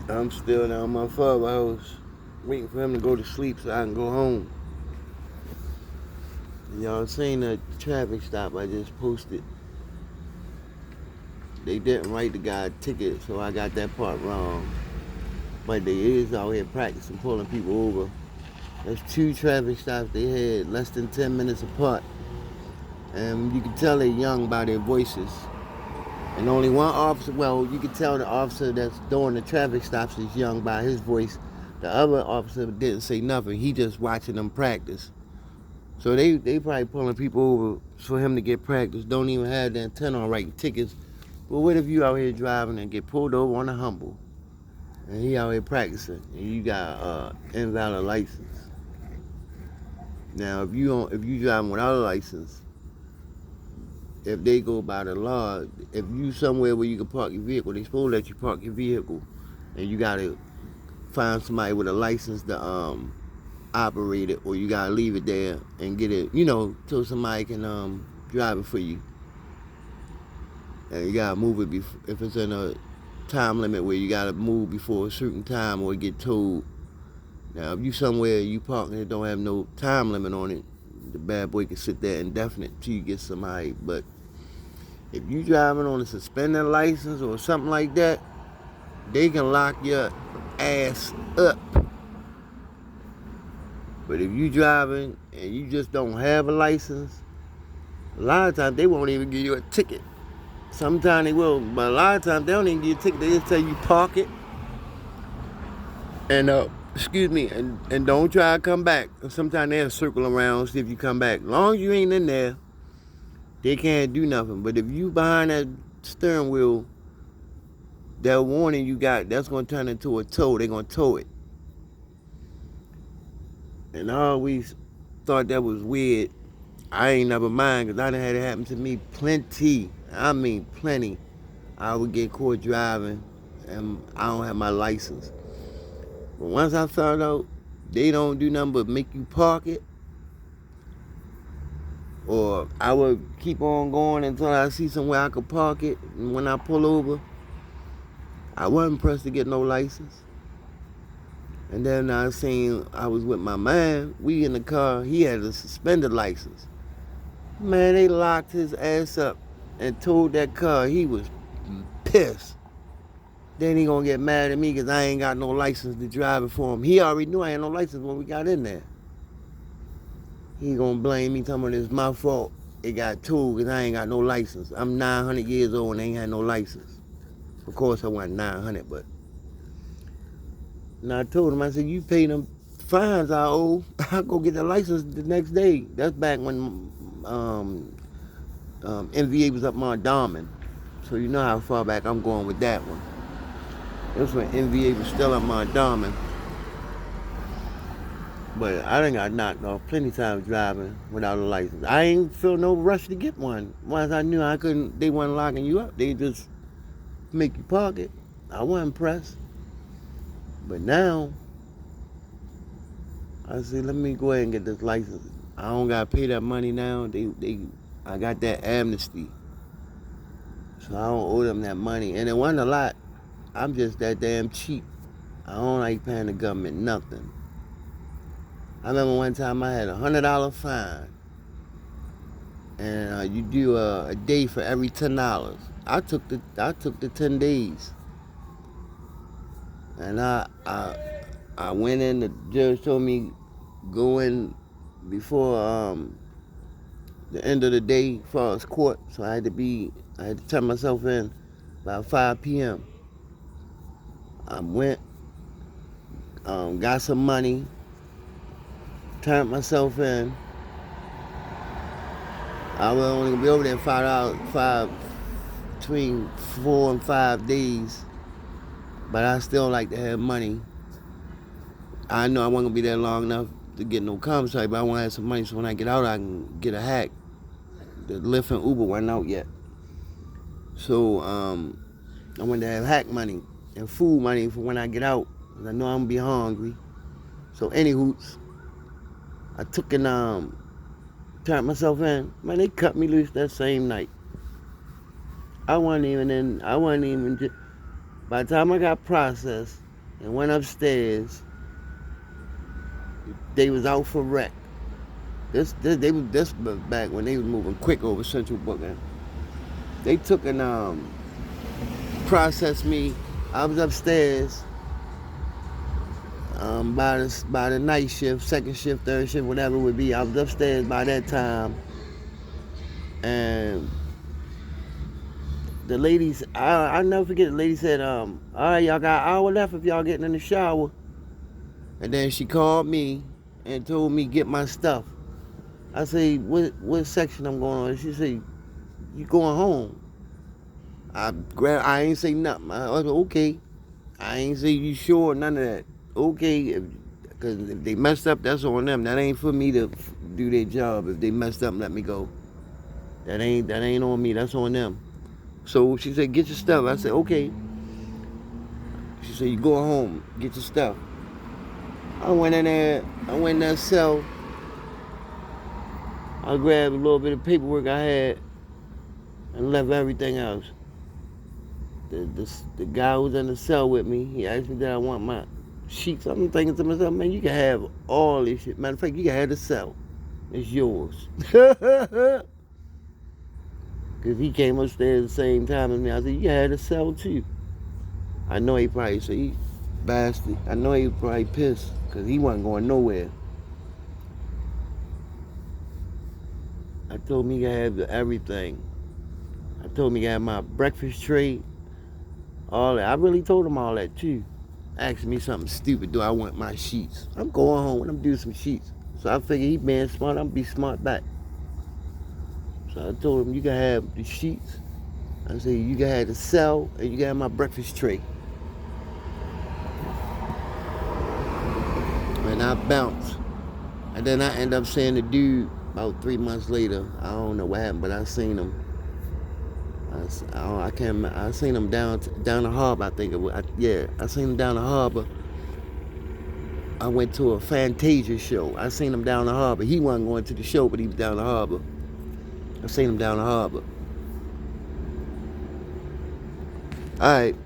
I'm still down my father's house, waiting for him to go to sleep so I can go home. And y'all seen the traffic stop I just posted. They didn't write the guy a ticket, so I got that part wrong. But they is out here practicing pulling people over. There's two traffic stops they had less than 10 minutes apart. And you can tell they're young by their voices. And only one officer, well, you can tell the officer that's doing the traffic stops is young by his voice. The other officer didn't say nothing. He just watching them practice. So they probably pulling people over for him to get practice. Don't even have the intent on writing tickets. But what if you out here driving and get pulled over on a humble? And he out here practicing and you got invalid license. Now if you driving without a license, if they go by the law, if you somewhere where you can park your vehicle, they supposed to let you park your vehicle, and you gotta find somebody with a license to operate it, or you gotta leave it there and get it, till somebody can drive it for you. And you gotta move it if it's in a time limit where you gotta move before a certain time or it get towed. Now, if you somewhere you park and it don't have no time limit on it, the bad boy can sit there indefinite till you get somebody. But if you driving on a suspended license or something like that, they can lock your ass up. But if you driving and you just don't have a license, a lot of times they won't even give you a ticket. Sometimes they will, but a lot of times they don't even give you a ticket. They just tell you park it and and don't try to come back. Sometimes they'll circle around, see if you come back. As long as you ain't in there, they can't do nothing. But if you behind that steering wheel, that warning you got, that's going to turn into a tow. They're going to tow it. And I always thought that was weird. I ain't never mind because I done had it happen to me plenty. I mean plenty. I would get caught driving and I don't have my license. But once I found out they don't do nothing but make you park it, or I would keep on going until I see somewhere I could park it, and when I pull over, I wasn't pressed to get no license. And then I was with my man, we in the car, he had a suspended license. Man, they locked his ass up and towed that car. He was pissed. Then he gonna get mad at me because I ain't got no license to drive it for him. He already knew I had no license when we got in there. He gonna blame me, talking about it's my fault. It got towed because I ain't got no license. I'm 900 years old and ain't had no license. Of course I wasn't 900, but. And I told him, I said, you pay them fines I owe. I'll go get the license the next day. That's back when NVA was up Mondawmin. So you know how far back I'm going with that one. That's when NVA was still up Mondawmin. But I done got knocked off plenty of times driving without a license. I ain't feel no rush to get one. Once I knew I couldn't, they wasn't locking you up. They just make you park it. I wasn't pressed. But now, I said, let me go ahead and get this license. I don't gotta pay that money now. I got that amnesty. So I don't owe them that money. And it wasn't a lot. I'm just that damn cheap. I don't like paying the government nothing. I remember one time I had $100 fine. And you do a day for every $10. I took the 10 days. And I went in, the judge told me go in before the end of the day as far as court. So I had to turn myself in about 5 p.m. I went, got some money, turned myself in. I was only gonna be over there between 4 and 5 days. But I still like to have money. I know I wasn't gonna be there long enough to get no commissary, but I want to have some money so when I get out I can get a hack. The Lyft and Uber weren't out yet. So I wanted to have hack money and food money for when I get out. I know I'm gonna be hungry. So anywhoots, I took and turned myself in. Man, they cut me loose that same night. I wasn't even by the time I got processed, and went upstairs. They was out for rec. This was back when they was moving quick over Central Booking. They took and processed me. I was upstairs by the night shift, second shift, third shift, whatever it would be. I was upstairs by that time, and the ladies, I'll never forget. The lady said, "All right, y'all got an hour left if y'all getting in the shower." And then she called me and told me get my stuff. I say, what section I'm going on? She said, you going home? I ain't say nothing. I was like, okay. I ain't say you sure, none of that. Okay, because if they messed up, that's on them. That ain't for me to do their job. If they messed up, let me go. That ain't on me. That's on them. So she said, get your stuff. I said, okay. She said, you going home. Get your stuff. I went in that cell. I grabbed a little bit of paperwork I had and left everything else. The guy who was in the cell with me, he asked me did I want my sheets. I'm thinking to myself, man, you can have all this shit. Matter of fact, you can have the cell. It's yours. Because he came upstairs at the same time as me. I said, you can have the cell too. I know he probably said, he bastard. I know he was probably pissed because he wasn't going nowhere. I told him he could have everything. I told him he could have my breakfast tray. All that. I really told him all that too. Asking me something stupid, do I want my sheets? I'm going home and I'm doing some sheets. So I figured he being smart, I'm be smart back. So I told him you can have the sheets. I said you can have the cell and you can have my breakfast tray. And I bounced. And then I end up seeing the dude about 3 months later. I don't know what happened, but I seen him. I can't remember. I seen him down the harbor, I think it was. I seen him down the harbor. I went to a Fantasia show. I seen him down the harbor. He wasn't going to the show, but he was down the harbor. I seen him down the harbor. All right.